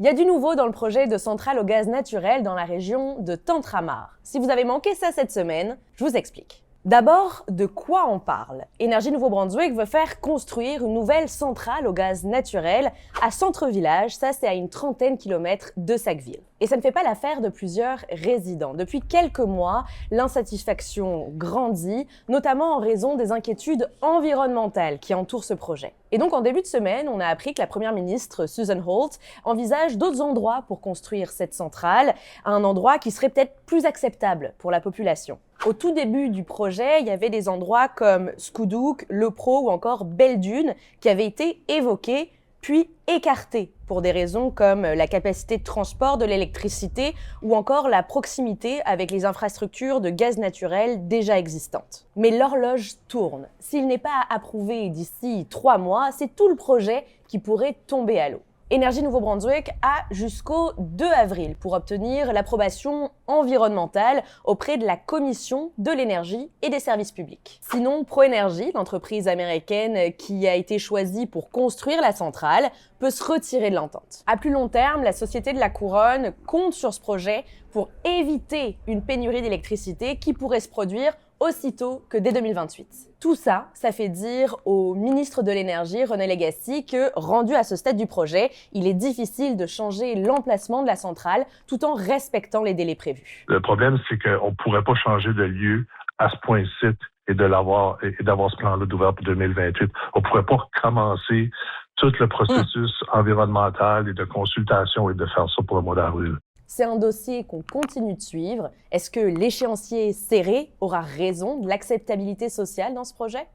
Il y a du nouveau dans le projet de centrale au gaz naturel dans la région de Tantramar. Si vous avez manqué ça cette semaine, je vous explique. D'abord, de quoi on parle? Énergie Nouveau-Brunswick veut faire construire une nouvelle centrale au gaz naturel à Centre-Village, ça c'est à une 30aine de kilomètres de Sackville. Et ça ne fait pas l'affaire de plusieurs résidents. Depuis quelques mois, l'insatisfaction grandit, notamment en raison des inquiétudes environnementales qui entourent ce projet. Et donc en début de semaine, on a appris que la première ministre, Susan Holt, envisage d'autres endroits pour construire cette centrale, un endroit qui serait peut-être plus acceptable pour la population. Au tout début du projet, il y avait des endroits comme Scoudouc, Le Pro ou encore Belle-Dune qui avaient été évoqués puis écartés pour des raisons comme la capacité de transport de l'électricité ou encore la proximité avec les infrastructures de gaz naturel déjà existantes. Mais l'horloge tourne. S'il n'est pas approuvé d'ici 3 mois, c'est tout le projet qui pourrait tomber à l'eau. Énergie Nouveau-Brunswick a jusqu'au 2 avril pour obtenir l'approbation environnementale auprès de la Commission de l'énergie et des services publics. Sinon, ProEnergy, l'entreprise américaine qui a été choisie pour construire la centrale, peut se retirer de l'entente. À plus long terme, la Société de la Couronne compte sur ce projet pour éviter une pénurie d'électricité qui pourrait se produire aussitôt que dès 2028. Tout ça, ça fait dire au ministre de l'Énergie, René Legacy, que, rendu à ce stade du projet, il est difficile de changer l'emplacement de la centrale tout en respectant les délais prévus. Le problème, c'est qu'on ne pourrait pas changer de lieu à ce point-ci et d'avoir ce plan-là d'ouvert pour 2028. On ne pourrait pas commencer tout le processus environnemental et de consultation et de faire ça pour le mois d'avril. C'est un dossier qu'on continue de suivre. Est-ce que l'échéancier serré aura raison de l'acceptabilité sociale dans ce projet?